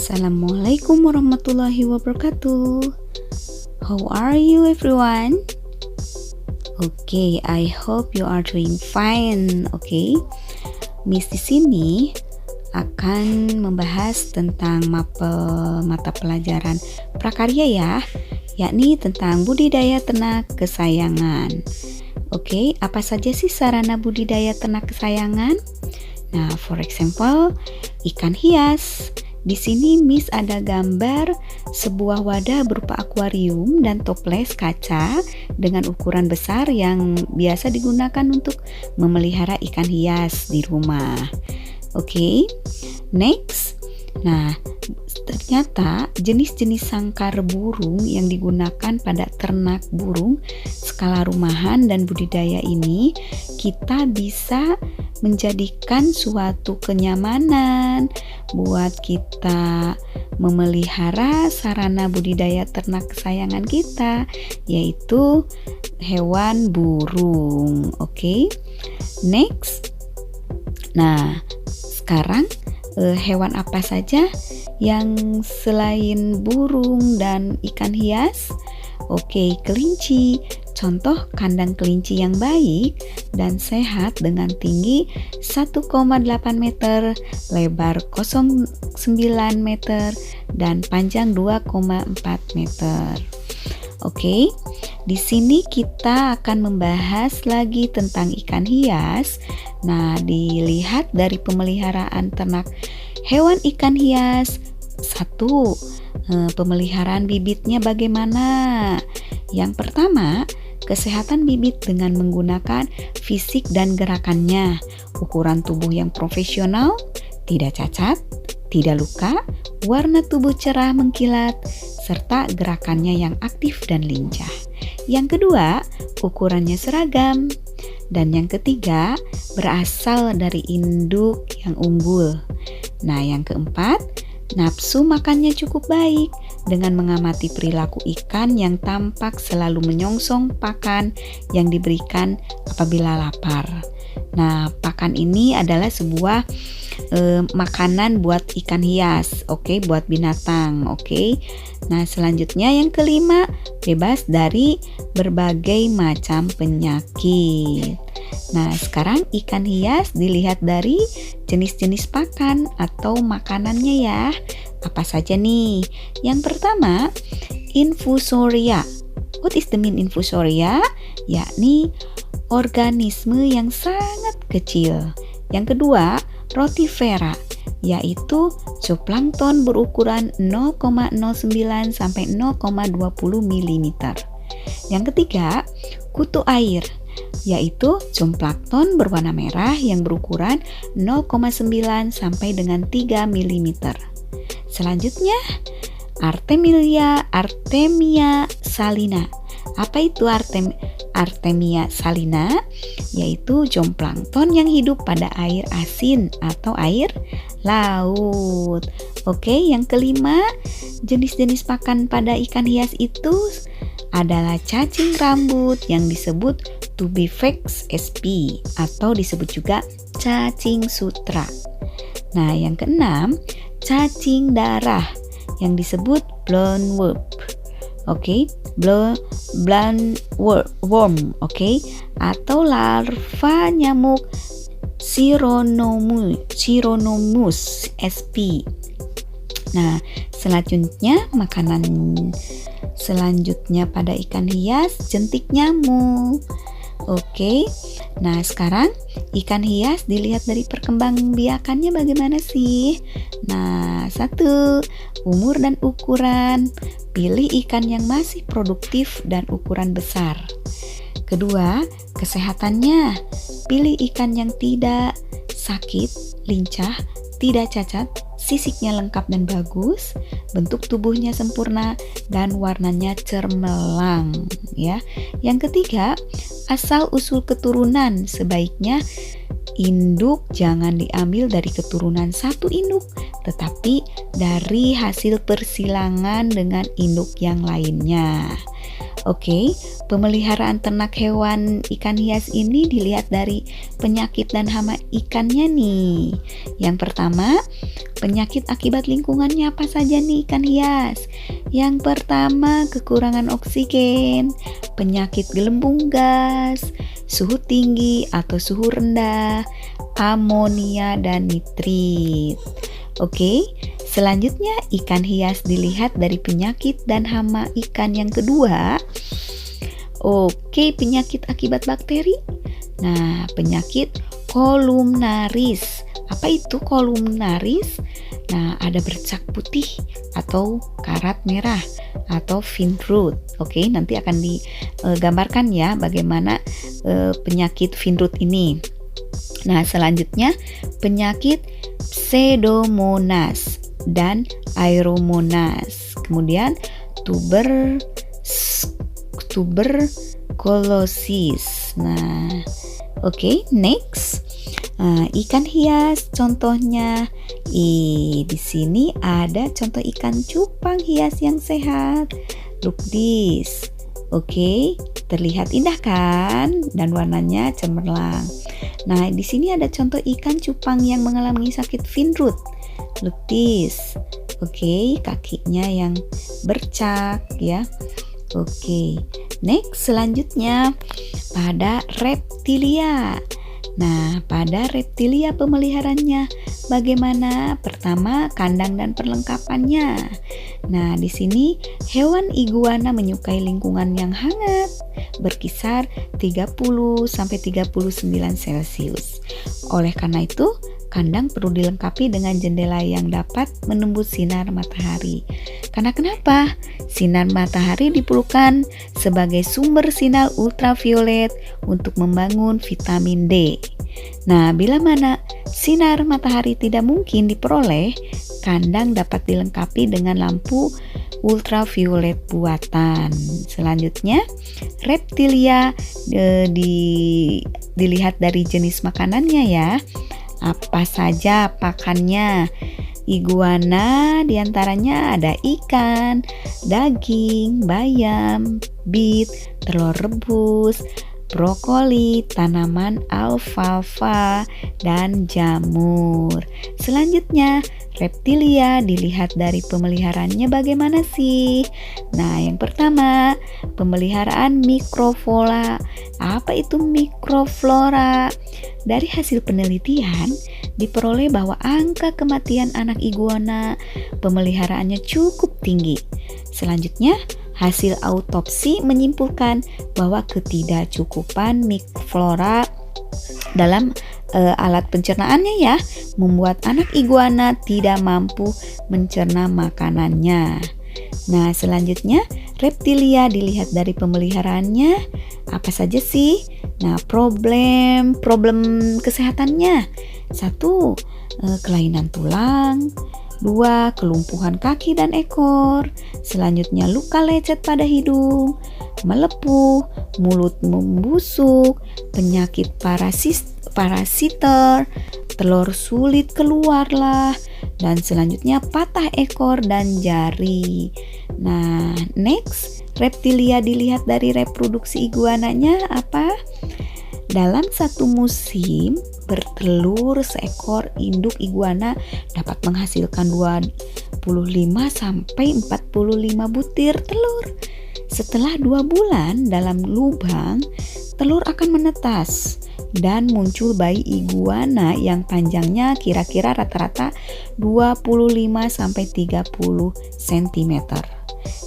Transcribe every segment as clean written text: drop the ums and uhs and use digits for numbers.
Assalamualaikum warahmatullahi wabarakatuh. How are you everyone? Okay, I hope you are doing fine. Okay, Miss di sini akan membahas tentang mata pelajaran prakarya ya, yakni tentang budidaya ternak kesayangan. Oke, apa saja sih sarana budidaya ternak kesayangan? Nah, for example, ikan hias. Di sini Miss ada gambar sebuah wadah berupa akuarium dan toples kaca dengan ukuran besar yang biasa digunakan untuk memelihara ikan hias di rumah. Oke, next. Nah, ternyata jenis-jenis sangkar burung yang digunakan pada ternak burung skala rumahan dan budidaya ini kita bisa menjadikan suatu kenyamanan buat kita memelihara sarana budidaya ternak kesayangan kita, yaitu hewan burung. Oke, next. Nah, sekarang hewan apa saja yang selain burung dan ikan hias? Oke, kelinci. Contoh kandang kelinci yang baik dan sehat dengan tinggi 1,8 meter, lebar 0,9 meter, dan panjang 2,4 meter. Oke, di sini kita akan membahas lagi tentang ikan hias. Nah, dilihat dari pemeliharaan ternak hewan ikan hias. 1. Pemeliharaan bibitnya bagaimana? Yang pertama, kesehatan bibit dengan menggunakan fisik dan gerakannya, ukuran tubuh yang profesional, tidak cacat, tidak luka, warna tubuh cerah mengkilat, serta gerakannya yang aktif dan lincah. Yang kedua, ukurannya seragam. Dan yang ketiga, berasal dari induk yang unggul. Nah, yang keempat, nafsu makannya cukup baik dengan mengamati perilaku ikan yang tampak selalu menyongsong pakan yang diberikan apabila lapar. Nah, pakan ini adalah sebuah makanan buat ikan hias, oke, buat binatang, oke. Nah, selanjutnya yang kelima, bebas dari berbagai macam penyakit. Nah, sekarang ikan hias dilihat dari jenis-jenis pakan atau makanannya ya. Apa saja nih? Yang pertama, infusoria. What is the mean infusoria? Yakni organisme yang sangat kecil. Yang kedua, rotifera, yaitu zooplankton berukuran 0,09 sampai 0,20 mm. Yang ketiga, kutu air, yaitu zooplankton berwarna merah yang berukuran 0,9 sampai dengan 3 mm. Selanjutnya, Artemia salina. Apa itu Artemia salina? Yaitu zooplankton yang hidup pada air asin atau air laut. Oke, yang kelima, jenis-jenis pakan pada ikan hias itu adalah cacing rambut yang disebut Tubifax sp atau disebut juga cacing sutra. Nah, yang keenam, cacing darah yang disebut bloodworm. Oke, bloodworm, oke, atau larva nyamuk Chironomus sp. Nah, selanjutnya makanan selanjutnya pada ikan hias, jentik nyamuk. Oke, nah sekarang ikan hias dilihat dari perkembangbiakannya bagaimana sih? Nah, 1. Umur dan ukuran. Pilih ikan yang masih produktif dan ukuran besar. Kedua, kesehatannya. Pilih ikan yang tidak sakit, lincah, tidak cacat, sisiknya lengkap dan bagus, bentuk tubuhnya sempurna, dan warnanya cermelang ya. Yang ketiga, asal usul keturunan. Sebaiknya induk jangan diambil dari keturunan satu induk, tetapi dari hasil persilangan dengan induk yang lainnya. Oke, pemeliharaan ternak hewan ikan hias ini dilihat dari penyakit dan hama ikannya nih. Yang pertama, penyakit akibat lingkungannya apa saja nih ikan hias? Yang pertama, kekurangan oksigen, penyakit gelembung gas, suhu tinggi atau suhu rendah, amonia dan nitrit. Oke, selanjutnya ikan hias dilihat dari penyakit dan hama ikan yang kedua. Oke, penyakit akibat bakteri. Nah, penyakit kolumnaris. Apa itu kolumnaris? Nah, ada bercak putih atau karat merah atau fin root. Oke, nanti akan digambarkan ya bagaimana penyakit fin root ini. Nah, selanjutnya penyakit Pseudomonas dan Aeromonas. Kemudian tuberkulosis. Nah, oke, next. Ikan hias contohnya. Di sini ada contoh ikan cupang hias yang sehat. Look this. Oke, terlihat indah kan? Dan warnanya cemerlang. Nah, di sini ada contoh ikan cupang yang mengalami sakit fin root. Look this. Oke, kakinya yang bercak ya. Oke, next selanjutnya pada reptilia. Nah, pada reptilia pemeliharaannya bagaimana? Pertama, kandang dan perlengkapannya. Nah, di sini hewan iguana menyukai lingkungan yang hangat, berkisar 30 sampai 39 Celcius. Oleh karena itu, kandang perlu dilengkapi dengan jendela yang dapat menembus sinar matahari. Karena kenapa? Sinar matahari diperlukan sebagai sumber sinar ultraviolet untuk membangun vitamin D. Nah, bila mana sinar matahari tidak mungkin diperoleh, kandang dapat dilengkapi dengan lampu ultraviolet buatan. Selanjutnya, reptilia dilihat dari jenis makanannya ya. Apa saja pakannya? Iguana diantaranya ada ikan, daging, bayam, beet, telur rebus, brokoli, tanaman alfalfa, dan jamur. Selanjutnya, reptilia dilihat dari pemeliharaannya bagaimana sih? Nah, yang pertama, pemeliharaan mikroflora. Apa itu mikroflora? Dari hasil penelitian, diperoleh bahwa angka kematian anak iguana pemeliharaannya cukup tinggi. Selanjutnya, hasil autopsi menyimpulkan bahwa ketidakcukupan mikroflora dalam alat pencernaannya ya, membuat anak iguana tidak mampu mencerna makanannya. Nah, selanjutnya reptilia dilihat dari pemeliharaannya apa saja sih? Nah, problem kesehatannya. 1. Kelainan tulang. 2. Kelumpuhan kaki dan ekor. Selanjutnya luka lecet pada hidung, melepuh, mulut membusuk, penyakit parasiter, telur sulit keluarlah, dan selanjutnya patah ekor dan jari. Nah, next, reptilia dilihat dari reproduksi iguananya apa? Dalam satu musim bertelur seekor induk iguana dapat menghasilkan 25 sampai 45 butir telur. Setelah 2 bulan dalam lubang, telur akan menetas dan muncul bayi iguana yang panjangnya kira-kira rata-rata 25 sampai 30 cm.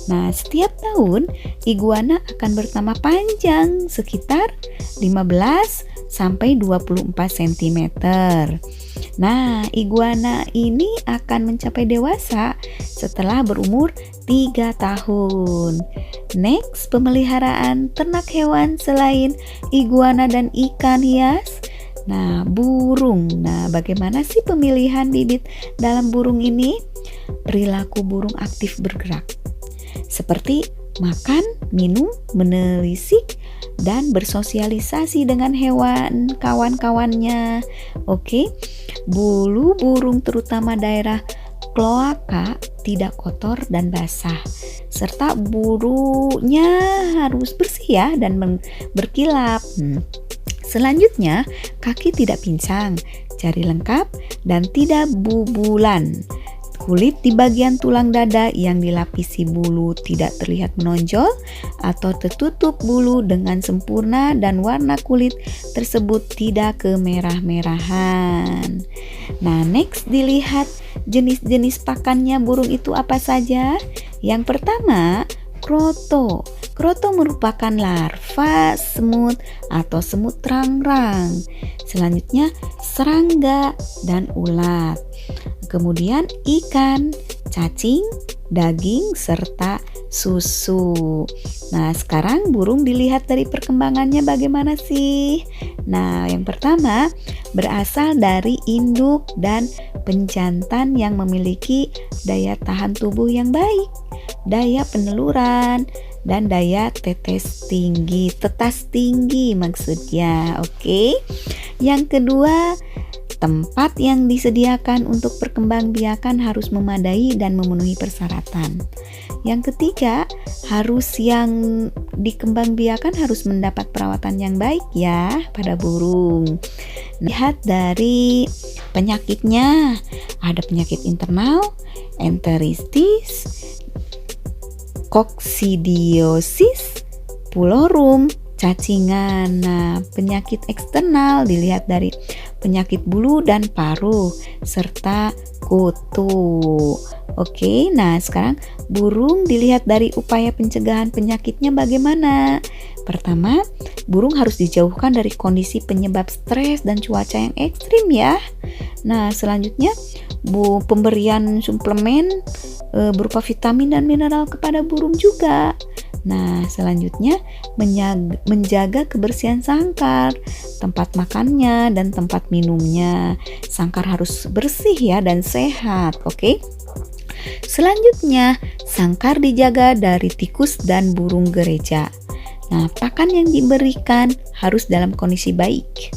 Nah, setiap tahun iguana akan bertambah panjang sekitar 15 sampai 24 cm. Nah, iguana ini akan mencapai dewasa setelah berumur 3 tahun. Next, pemeliharaan ternak hewan selain iguana dan ikan hias. Nah, burung. Nah, bagaimana sih pemilihan bibit dalam burung ini? Perilaku burung aktif bergerak, seperti makan, minum, menelisik, dan bersosialisasi dengan hewan kawan-kawannya. Oke, bulu burung terutama daerah kloaka tidak kotor dan basah, serta bulunya harus bersih ya dan berkilap. Selanjutnya, kaki tidak pincang, jari lengkap, dan tidak bubulan. Kulit di bagian tulang dada yang dilapisi bulu tidak terlihat menonjol atau tertutup bulu dengan sempurna, dan warna kulit tersebut tidak kemerah-merahan. Nah, next dilihat jenis-jenis pakannya burung itu apa saja. Yang pertama, kroto. Kroto merupakan larva semut atau semut rangrang. Selanjutnya, serangga dan ulat. Kemudian ikan, cacing, daging, serta susu. Nah, sekarang burung dilihat dari perkembangannya bagaimana sih? Nah, yang pertama berasal dari induk dan penjantan yang memiliki daya tahan tubuh yang baik, daya peneluran, dan daya tetas tinggi maksudnya. Oke. Yang kedua, tempat yang disediakan untuk perkembangbiakan harus memadai dan memenuhi persyaratan. Yang ketiga, yang dikembangbiakan harus mendapat perawatan yang baik ya pada burung. Lihat dari penyakitnya, ada penyakit internal, enteritis, koksidiosis, pulorum, cacingan. Nah, penyakit eksternal dilihat dari penyakit bulu dan paruh serta kutu. Oke, nah sekarang burung dilihat dari upaya pencegahan penyakitnya bagaimana. Pertama, burung harus dijauhkan dari kondisi penyebab stres dan cuaca yang ekstrim ya. Nah, selanjutnya pemberian suplemen berupa vitamin dan mineral kepada burung juga. Nah, selanjutnya menjaga kebersihan sangkar, tempat makannya dan tempat minumnya. Sangkar harus bersih ya dan sehat, oke? Selanjutnya, sangkar dijaga dari tikus dan burung gereja. Nah, pakan yang diberikan harus dalam kondisi baik.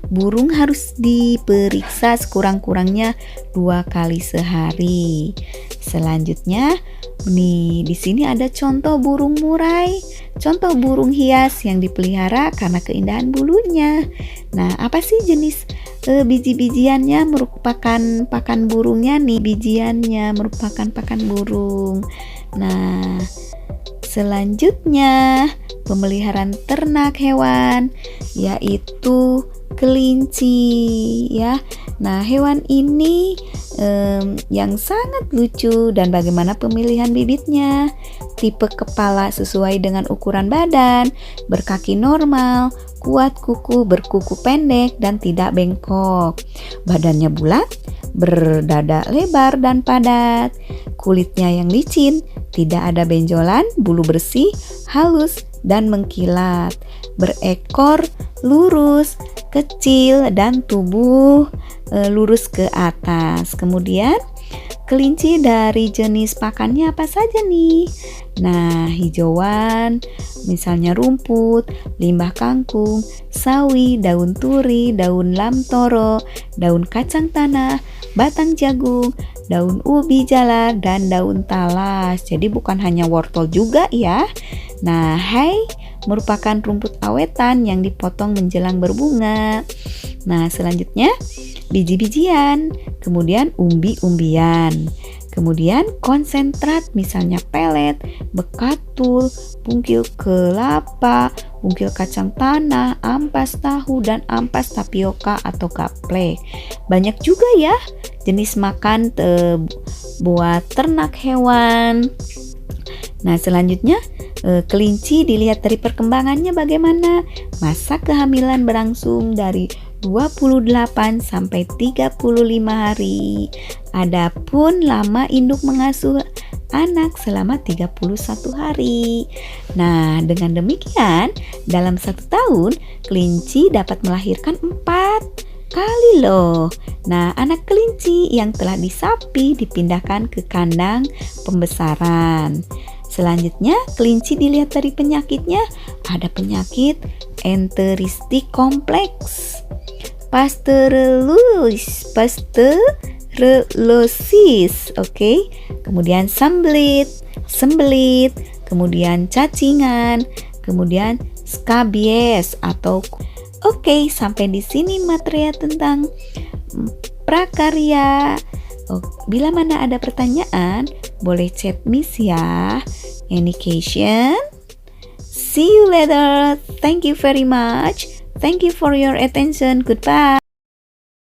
Burung harus diperiksa sekurang-kurangnya 2 kali sehari. Selanjutnya, di sini ada contoh burung murai, contoh burung hias yang dipelihara karena keindahan bulunya. Nah, apa sih jenis biji-bijiannya merupakan pakan burungnya nih, bijiannya merupakan pakan burung. Nah, selanjutnya pemeliharaan ternak hewan yaitu kelinci ya. Nah, hewan ini yang sangat lucu. Dan bagaimana pemilihan bibitnya? Tipe kepala sesuai dengan ukuran badan, berkaki normal, kuat kuku, berkuku pendek dan tidak bengkok. Badannya bulat, berdada lebar dan padat. Kulitnya yang licin, tidak ada benjolan, bulu bersih, halus dan mengkilat. Berekor lurus, kecil dan tubuh lurus ke atas. Kemudian kelinci dari jenis pakannya apa saja nih? Nah, hijauan, misalnya rumput, limbah kangkung, sawi, daun turi, daun lamtoro, daun kacang tanah, batang jagung, daun ubi jala, dan daun talas. Jadi bukan hanya wortel juga ya. Nah, hai merupakan rumput awetan yang dipotong menjelang berbunga. Nah, selanjutnya biji-bijian, kemudian umbi-umbian, kemudian konsentrat misalnya pelet, bekatul, bungkil kelapa, bungkil kacang tanah, ampas tahu, dan ampas tapioka atau gaplek. Banyak juga ya jenis makan buat ternak hewan. Nah, selanjutnya kelinci dilihat dari perkembangannya bagaimana. Masa kehamilan berlangsung dari 28 sampai 35 hari. Adapun lama induk mengasuh anak selama 31 hari. Nah, dengan demikian dalam 1 tahun kelinci dapat melahirkan 4 kali loh. Nah, anak kelinci yang telah disapi dipindahkan ke kandang pembesaran. Selanjutnya, kelinci dilihat dari penyakitnya. Ada penyakit enteristik kompleks, pasteurellosis, oke. Kemudian sembelit, kemudian cacingan, kemudian skabies atau oke, sampai di sini materi tentang prakarya. Bila mana ada pertanyaan, boleh chat Miss ya. Any question? See you later. Thank you very much. Thank you for your attention. Goodbye.